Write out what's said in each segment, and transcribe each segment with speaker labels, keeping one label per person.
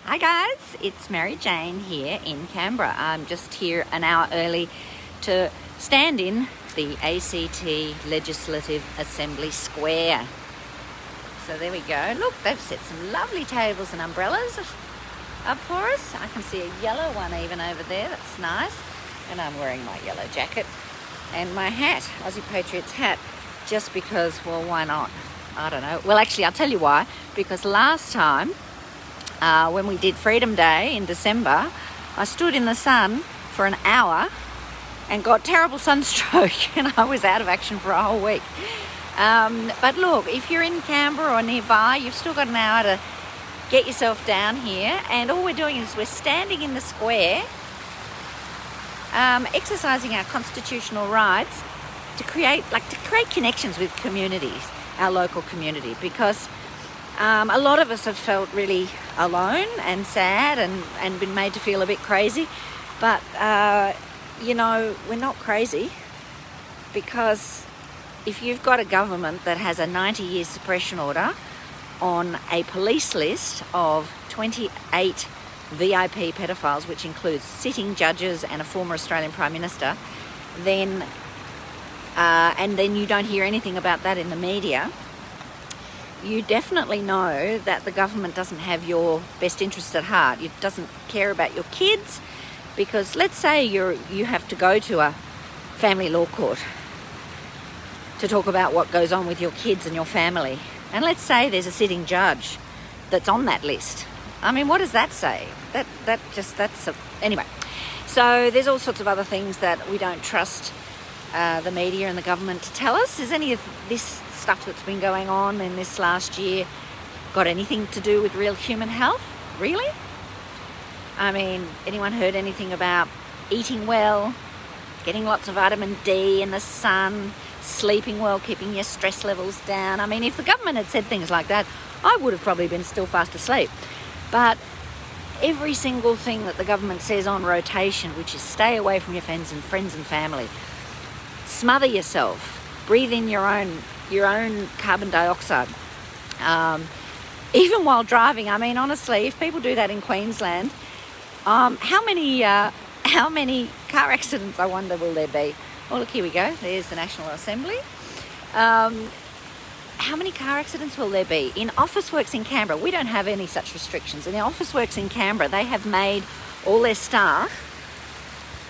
Speaker 1: Hi guys, it's Mary Jane here in Canberra. I'm just here an hour early to stand in the ACT Legislative Assembly Square. So there we go. Look, they've set some lovely tables and umbrellas up for us. I can see a yellow one even over there. That's nice. And I'm wearing my yellow jacket and my hat, Aussie Patriots hat, just because, well, why not? I don't know. Well, actually, I'll tell you why. Because last time, when we did Freedom Day in December, I stood in the sun for an hour and got terrible sunstroke and I was out of action for a whole week. But look, if you're in Canberra or nearby, you've still got an hour to get yourself down here, and all we're doing is we're standing in the square, exercising our constitutional rights to create connections with communities, our local community, because a lot of us have felt really alone and sad and been made to feel a bit crazy. But, we're not crazy, because if you've got a government that has a 90-year suppression order on a police list of 28 VIP pedophiles, which includes sitting judges and a former Australian Prime Minister, then you don't hear anything about that in the media, you definitely know that the government doesn't have your best interests at heart. It doesn't care about your kids, because let's say you have to go to a family law court to talk about what goes on with your kids and your family. And let's say there's a sitting judge that's on that list. I mean, what does that say? Anyway. So there's all sorts of other things that we don't trust the media and the government to tell us. Is any of this stuff that's been going on in this last year got anything to do with real human health? Really? I mean, anyone heard anything about eating well, getting lots of vitamin D in the sun, sleeping well, keeping your stress levels down? I mean, if the government had said things like that, I would have probably been still fast asleep. But every single thing that the government says on rotation, which is stay away from your friends and family, smother yourself, breathe in your own carbon dioxide, even while driving. I mean, honestly, if people do that in Queensland, how many car accidents, I wonder, will there be? Oh, look, here we go. There's the National Assembly. How many car accidents will there be? In Officeworks in Canberra, we don't have any such restrictions. In the Officeworks in Canberra, they have made all their staff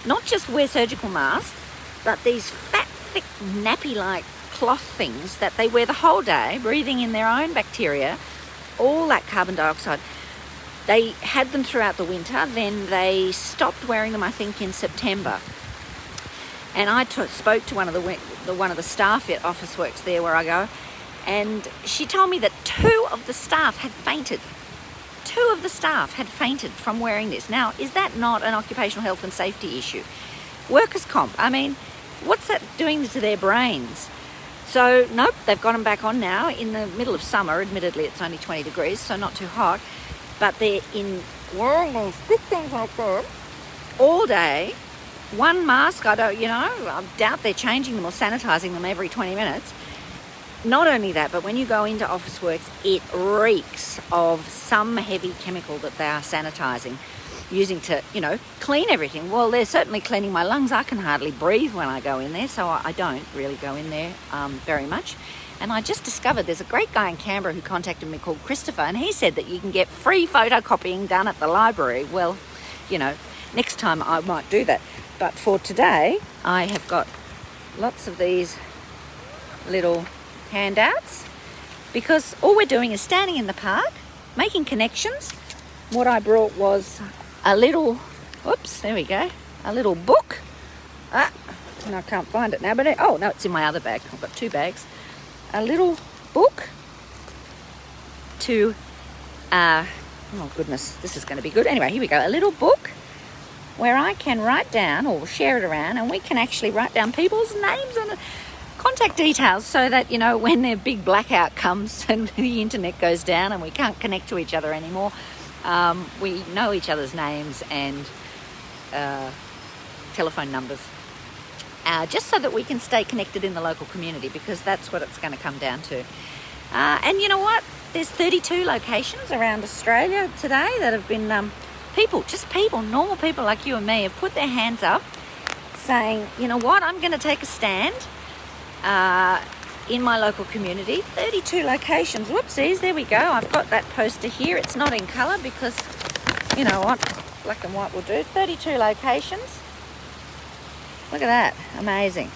Speaker 1: not just wear surgical masks, but these fat, thick, nappy-like cloth things that they wear the whole day, breathing in their own bacteria, all that carbon dioxide. They had them throughout the winter, then they stopped wearing them, I think, in September. And I spoke to one of the staff at Officeworks there where I go, and she told me that two of the staff had fainted. Two of the staff had fainted from wearing this. Now, is that not an occupational health and safety issue? Workers' comp, I mean, what's that doing to their brains? So, nope, they've got them back on now in the middle of summer. Admittedly, it's only 20 degrees, so not too hot. But they're wearing those big things like that all day. One mask, I doubt they're changing them or sanitizing them every 20 minutes. Not only that, but when you go into Officeworks, it reeks of some heavy chemical that they are sanitizing, using to, clean everything. Well, they're certainly cleaning my lungs. I can hardly breathe when I go in there, so I don't really go in there very much. And I just discovered there's a great guy in Canberra who contacted me called Christopher, and he said that you can get free photocopying done at the library. Well, next time I might do that. But for today, I have got lots of these little handouts, because all we're doing is standing in the park, making connections. What I brought was a little, a little book. And I can't find it now, but no, it's in my other bag. I've got two bags. A little book to, oh goodness, this is going to be good. Anyway, here we go. A little book where I can write down or share it around, and we can actually write down people's names and contact details, so that, when their big blackout comes and the internet goes down and we can't connect to each other anymore, we know each other's names and telephone numbers, just so that we can stay connected in the local community, because that's what it's going to come down to. And you know what? there's 32 locations around Australia today that have been, normal people like you and me have put their hands up saying, you know what, I'm going to take a stand in my local community. 32 locations. Whoopsies, there we go. I've got that poster here. It's not in colour because, you know what, black and white will do. 32 locations. Look at that. Amazing.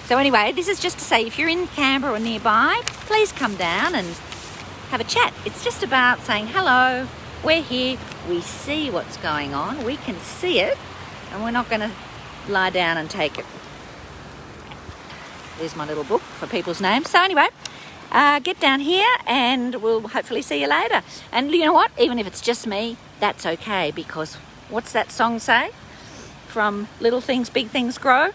Speaker 1: So anyway, this is just to say, if you're in Canberra or nearby, please come down and have a chat. It's just about saying, hello, we're here, we see what's going on, we can see it, and we're not going to lie down and take it. There's my little book for people's names. So anyway, get down here and we'll hopefully see you later. And you know what? Even if it's just me, that's okay, because what's that song say? From Little Things, Big Things Grow.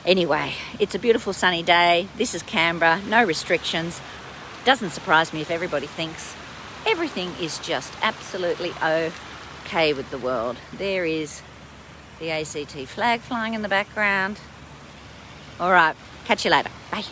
Speaker 1: Anyway, it's a beautiful sunny day. This is Canberra, no restrictions. Doesn't surprise me if everybody thinks everything is just absolutely okay with the world. There is the ACT flag flying in the background. All right, catch you later. Bye.